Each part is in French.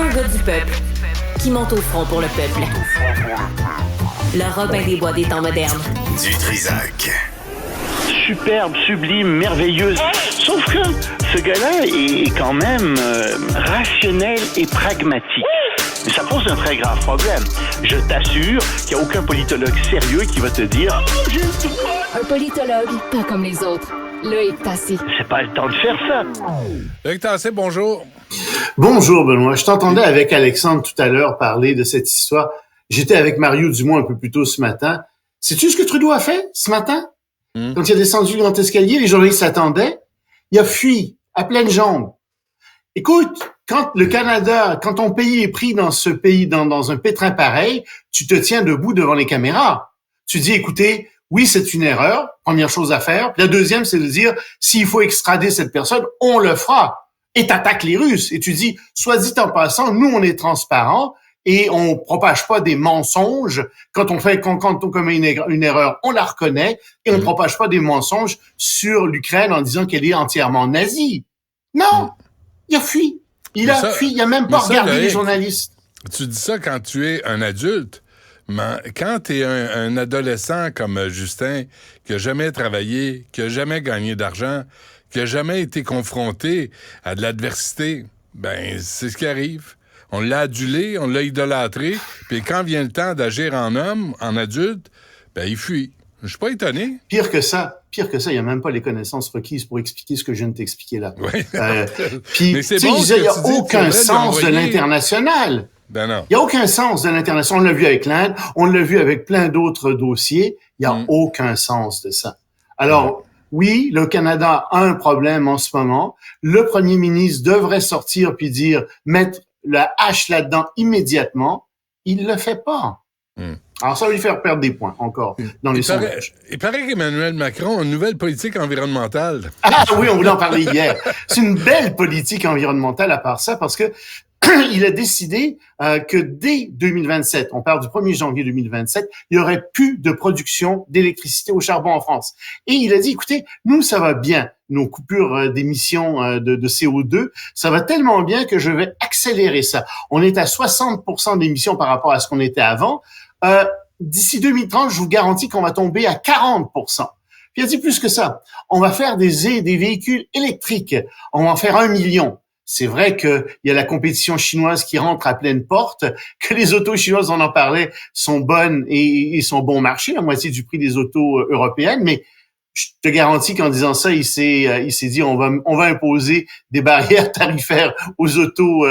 Un gars du peuple qui monte au front pour le peuple. Le Robin des Bois des temps modernes. Du Trizac. Superbe, sublime, merveilleuse. Sauf que ce gars-là est quand même rationnel et pragmatique. Mais ça pose un très grave problème. Je t'assure qu'il n'y a aucun politologue sérieux qui va te dire « Oh, j'ai le droit! » Un politologue, pas comme les autres. Loïc Tassé. C'est pas le temps de faire ça. Loïc Tassé, bonjour. Bonjour, Benoît. Je t'entendais avec Alexandre tout à l'heure parler de cette histoire. J'étais avec Mario Dumont un peu plus tôt ce matin. Sais-tu ce que Trudeau a fait ce matin? Quand il a descendu le grand escalier, les journalistes s'attendaient. Il a fui à pleines jambes. Écoute, quand le Canada, quand ton pays est pris dans ce pays, dans un pétrin pareil, tu te tiens debout devant les caméras. Tu dis, écoutez, oui, c'est une erreur, première chose à faire. Puis la deuxième, c'est de dire, s'il faut extrader cette personne, on le fera. Et t'attaques les Russes. Et tu dis, soit dit en passant, nous, on est transparents et on propage pas des mensonges. Quand on commet une erreur, on la reconnaît et on ne propage pas des mensonges sur l'Ukraine en disant qu'elle est entièrement nazie. Non! Il a fui. Il a même pas regardé les journalistes. Tu dis ça quand tu es un adulte, mais quand tu es un adolescent comme Justin, qui a jamais travaillé, qui a jamais gagné d'argent, qui a jamais été confronté à de l'adversité, ben c'est ce qui arrive. On l'a adulé, on l'a idolâtré, puis quand vient le temps d'agir en homme, en adulte, ben il fuit. Je suis pas étonné. Pire que ça, il y a même pas les connaissances requises pour expliquer ce que je viens de t'expliquer là. Oui. Puis, mais c'est tu sais, bon, il y a aucun sens de l'international. Ben non. Il y a aucun sens de l'international. On l'a vu avec l'Inde, on l'a vu avec plein d'autres dossiers. Il y a aucun sens de ça. Alors, oui, le Canada a un problème en ce moment. Le premier ministre devrait sortir puis dire, mettre la hache là-dedans immédiatement. Il le fait pas. Alors, ça va lui faire perdre des points, encore, dans les sondages. Il paraît qu'Emmanuel Macron a une nouvelle politique environnementale. Ah oui, on voulait en parler hier. C'est une belle politique environnementale à part ça, parce que il a décidé que dès 2027, on parle du 1er janvier 2027, il y aurait plus de production d'électricité au charbon en France. Et il a dit, écoutez, nous, ça va bien, nos coupures d'émissions de CO2, ça va tellement bien que je vais accélérer ça. On est à 60% d'émissions par rapport à ce qu'on était avant. D'ici 2030, je vous garantis qu'on va tomber à 40%. Puis il a dit plus que ça. On va faire des véhicules électriques. On va en faire 1 million. C'est vrai qu'il y a la compétition chinoise qui rentre à pleine porte, que les autos chinoises, on en parlait, sont bonnes et sont bon marché, la moitié du prix des autos européennes, mais je te garantis qu'en disant ça, il s'est dit on va imposer des barrières tarifaires aux autos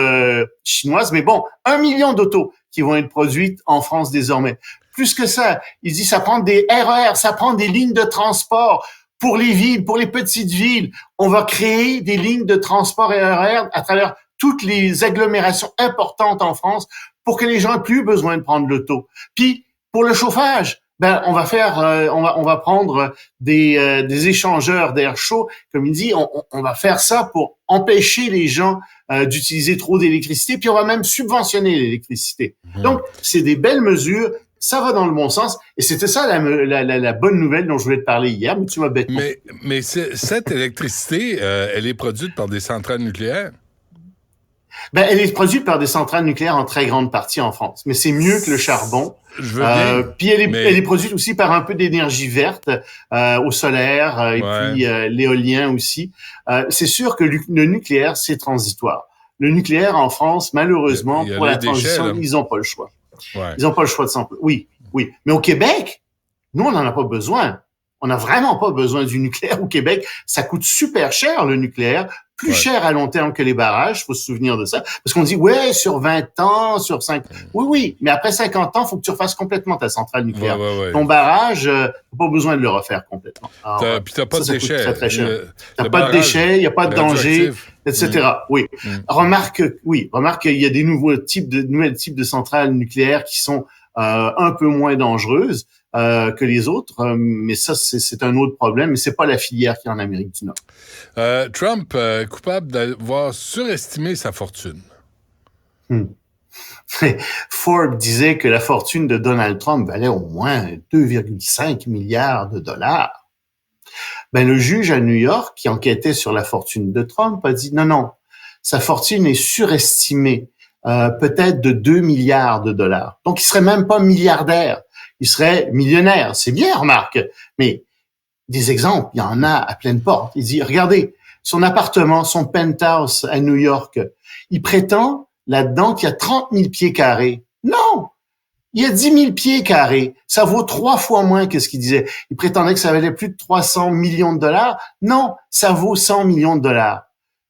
chinoises. Mais bon, 1 million d'autos qui vont être produites en France désormais. Plus que ça, il dit ça prend des RER, ça prend des lignes de transport pour les villes, pour les petites villes. On va créer des lignes de transport RER à travers toutes les agglomérations importantes en France pour que les gens n'aient plus besoin de prendre l'auto. Puis pour le chauffage, ben on va prendre des échangeurs d'air chaud, comme il dit, on va faire ça pour empêcher les gens d'utiliser trop d'électricité, puis on va même subventionner l'électricité. Donc c'est des belles mesures, ça va dans le bon sens, et c'était ça la bonne nouvelle dont je voulais te parler hier, mais tu m'as bêtement. Mais cette électricité, elle est produite par des centrales nucléaires? Ben elle est produite par des centrales nucléaires en très grande partie en France, mais c'est mieux que le charbon. Je veux bien. Puis elle est produite aussi par un peu d'énergie verte, au solaire, et puis l'éolien aussi. C'est sûr que le nucléaire, c'est transitoire. Le nucléaire en France, malheureusement, pour la transition, ils n'ont pas le choix. Ouais. Ils n'ont pas le choix de s'en... Oui. Mais au Québec, nous, on n'en a pas besoin. On n'a vraiment pas besoin du nucléaire au Québec. Ça coûte super cher, le nucléaire. Plus cher à long terme que les barrages, faut se souvenir de ça. Parce qu'on dit, ouais, sur 20 ans, sur 5... Oui, mais après 50 ans, faut que tu refasses complètement ta centrale nucléaire. Ton barrage, t'as pas besoin de le refaire complètement. Alors, puis t'as pas de déchets. Très, très cher. T'as pas de déchets, il n'y a pas de danger, etc. Oui. Remarque qu'il y a des nouvelles types de centrales nucléaires qui sont un peu moins dangereuses que les autres, mais ça, c'est un autre problème, mais c'est pas la filière qui est en Amérique du Nord. Trump, coupable d'avoir surestimé sa fortune. Forbes disait que la fortune de Donald Trump valait au moins 2,5 milliards de dollars. Ben, le juge à New York, qui enquêtait sur la fortune de Trump, a dit non, sa fortune est surestimée. peut-être de 2 milliards de dollars. Donc, il serait même pas milliardaire. Il serait millionnaire. C'est bien, remarque. Mais des exemples, il y en a à pleine porte. Il dit, regardez, son appartement, son penthouse à New York, il prétend là-dedans qu'il y a 30 000 pieds carrés. Non! Il y a 10 000 pieds carrés. Ça vaut 3 fois moins que ce qu'il disait. Il prétendait que ça valait plus de 300 millions de dollars. Non, ça vaut 100 millions de dollars.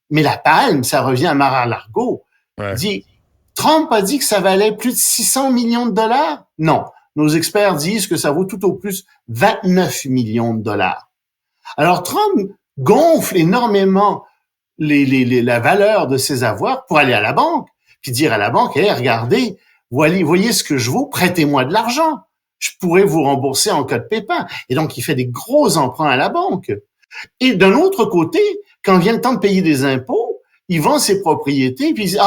Mais la palme, ça revient à Mar-a-Lago. Ouais. Il dit, Trump a dit que ça valait plus de 600 millions de dollars? Non. Nos experts disent que ça vaut tout au plus 29 millions de dollars. Alors, Trump gonfle énormément la valeur de ses avoirs pour aller à la banque, puis dire à la banque, hey, regardez, voyez ce que je vaux, prêtez-moi de l'argent. Je pourrais vous rembourser en cas de pépin. Et donc, il fait des gros emprunts à la banque. Et d'un autre côté, quand vient le temps de payer des impôts, il vend ses propriétés, puis il dit,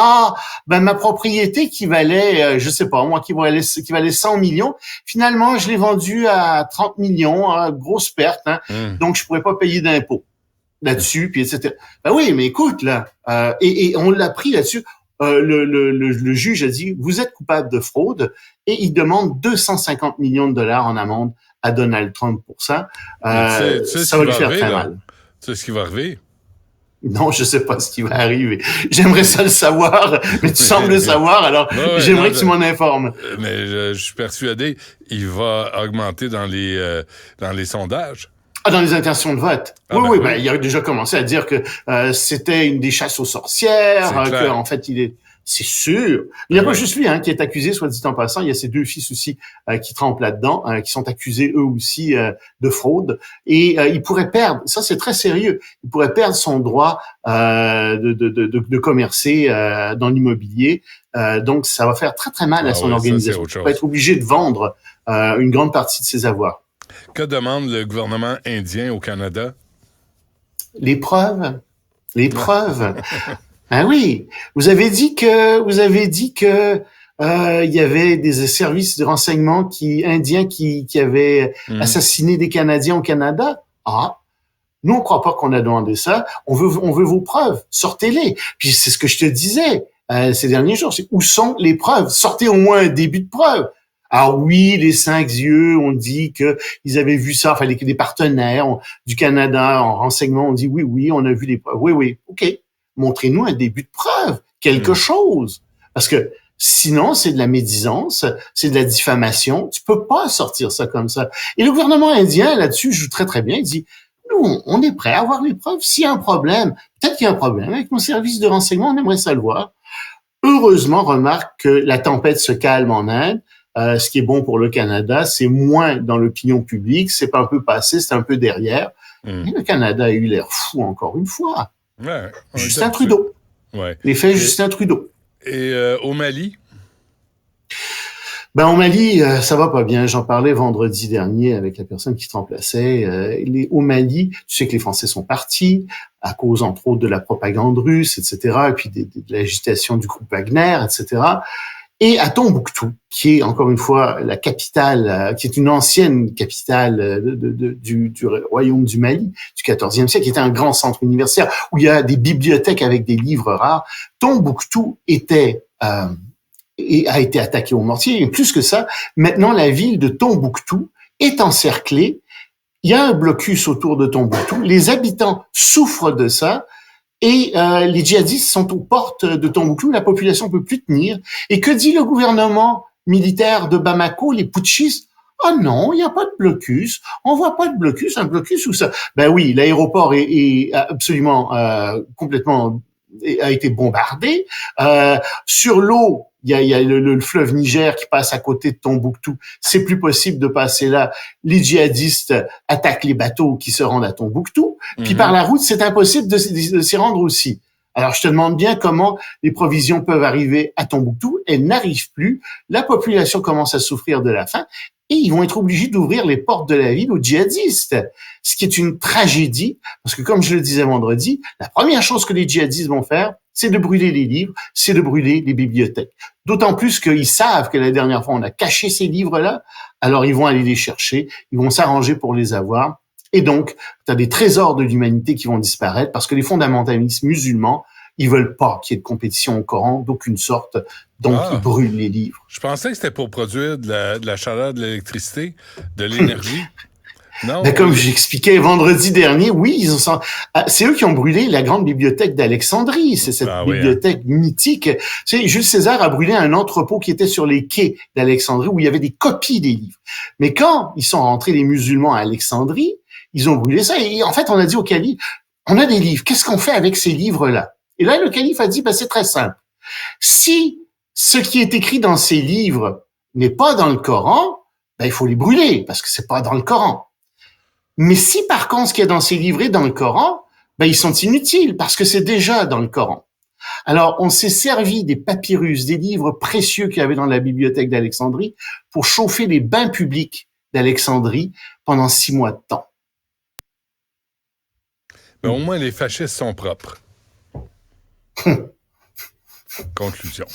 ma propriété qui valait, je sais pas, moi, qui valait 100 millions, finalement, je l'ai vendue à 30 millions, grosse perte, hein, donc je pourrais pas payer d'impôts là-dessus, puis etc. Ben oui, mais écoute, là, et on l'a pris là-dessus, le juge a dit, vous êtes coupable de fraude, et il demande 250 millions de dollars en amende à Donald Trump pour ça. Ça va lui faire très mal. Tu sais ce qui va arriver? Non, je sais pas ce qui va arriver. J'aimerais ça le savoir, mais tu sembles le savoir, alors j'aimerais que tu m'en informes. Mais je suis persuadé, il va augmenter dans les sondages. Dans les intentions de vote. Oui. Il a déjà commencé à dire que c'était une des chasses aux sorcières, que en fait c'est sûr. Il n'y a pas juste lui qui est accusé, soit dit en passant. Il y a ses 2 fils aussi qui trempent là-dedans, qui sont accusés eux aussi de fraude. Et il pourrait perdre, ça c'est très sérieux, il pourrait perdre son droit de commercer dans l'immobilier. Donc ça va faire très très mal à son organisation. Il va être obligé de vendre une grande partie de ses avoirs. Que demande le gouvernement indien au Canada? Les preuves. Ah oui, vous avez dit que il y avait des services de renseignement indiens qui avaient assassiné des Canadiens au Canada. Nous on croit pas qu'on a demandé ça. On veut vos preuves. Sortez-les. Puis c'est ce que je te disais ces derniers jours. C'est où sont les preuves? Sortez au moins un début de preuve. Ah oui, les 5 yeux ont dit que ils avaient vu ça. Enfin, les partenaires du Canada en renseignement ont dit oui, on a vu les preuves. Oui, ok. Montrez-nous un début de preuve, quelque chose. Parce que sinon, c'est de la médisance, c'est de la diffamation. Tu peux pas sortir ça comme ça. Et le gouvernement indien, là-dessus, joue très, très bien. Il dit, nous, on est prêt à avoir les preuves. S'il y a un problème, peut-être qu'il y a un problème avec nos services de renseignement, on aimerait ça le voir. Heureusement, remarque que la tempête se calme en Inde. Ce qui est bon pour le Canada, c'est moins dans l'opinion publique, c'est pas un peu passé, c'est un peu derrière. Et le Canada a eu l'air fou encore une fois. Ouais, Justin Trudeau. Ouais. L'effet Justin Trudeau. Et au Mali? Au Mali, ça va pas bien. J'en parlais vendredi dernier avec la personne qui te remplaçait. Au Mali, tu sais que les Français sont partis à cause, entre autres, de la propagande russe, etc., et puis de l'agitation du groupe Wagner, etc., et à Tombouctou, qui est encore une fois la capitale, qui est une ancienne capitale du royaume du Mali du XIVe siècle, qui était un grand centre universitaire où il y a des bibliothèques avec des livres rares. Tombouctou a été attaqué au mortier. Et plus que ça, maintenant la ville de Tombouctou est encerclée. Il y a un blocus autour de Tombouctou. Les habitants souffrent de ça. Et les djihadistes sont aux portes de Tombouctou, la population peut plus tenir. Et que dit le gouvernement militaire de Bamako, les putschistes? Ah non, il n'y a pas de blocus. On voit pas de blocus. Un blocus où ça? Ben oui, l'aéroport est absolument complètement a été bombardé. Sur l'eau, il y a le fleuve Niger qui passe à côté de Tombouctou. C'est plus possible de passer là. Les djihadistes attaquent les bateaux qui se rendent à Tombouctou. Puis par la route, c'est impossible de s'y rendre aussi. Alors, je te demande bien comment les provisions peuvent arriver à Tombouctou. Elles n'arrivent plus. La population commence à souffrir de la faim. Et ils vont être obligés d'ouvrir les portes de la ville aux djihadistes. Ce qui est une tragédie, parce que comme je le disais vendredi, la première chose que les djihadistes vont faire, c'est de brûler les livres, c'est de brûler les bibliothèques. D'autant plus qu'ils savent que la dernière fois, on a caché ces livres-là, alors ils vont aller les chercher, ils vont s'arranger pour les avoir. Et donc, tu as des trésors de l'humanité qui vont disparaître parce que les fondamentalistes musulmans, Ils veulent pas qu'il y ait de compétition au Coran d'aucune sorte, donc ils brûlent les livres. Je pensais que c'était pour produire de la chaleur, de l'électricité, de l'énergie. Non. Ben, comme j'expliquais vendredi dernier, oui, c'est eux qui ont brûlé la grande bibliothèque d'Alexandrie. C'est cette bibliothèque mythique. Tu sais, Jules César a brûlé un entrepôt qui était sur les quais d'Alexandrie où il y avait des copies des livres. Mais quand ils sont rentrés les musulmans à Alexandrie, ils ont brûlé ça. Et en fait, on a dit au calife, on a des livres. Qu'est-ce qu'on fait avec ces livres-là? Et là, le calife a dit, ben, c'est très simple. Si ce qui est écrit dans ces livres n'est pas dans le Coran, ben, il faut les brûler parce que c'est pas dans le Coran. Mais si par contre ce qu'il y a dans ces livres est dans le Coran, ben ils sont inutiles parce que c'est déjà dans le Coran. Alors on s'est servi des papyrus, des livres précieux qu'il y avait dans la bibliothèque d'Alexandrie pour chauffer les bains publics d'Alexandrie pendant 6 mois de temps. Mais au moins les fascistes sont propres. Conclusion.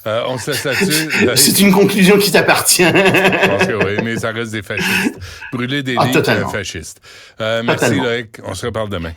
On se laisse là-dessus. C'est une conclusion qui t'appartient. Je pense que oui, mais ça reste des fascistes. Brûler des livres fascistes. Merci Loïc, on se reparle demain.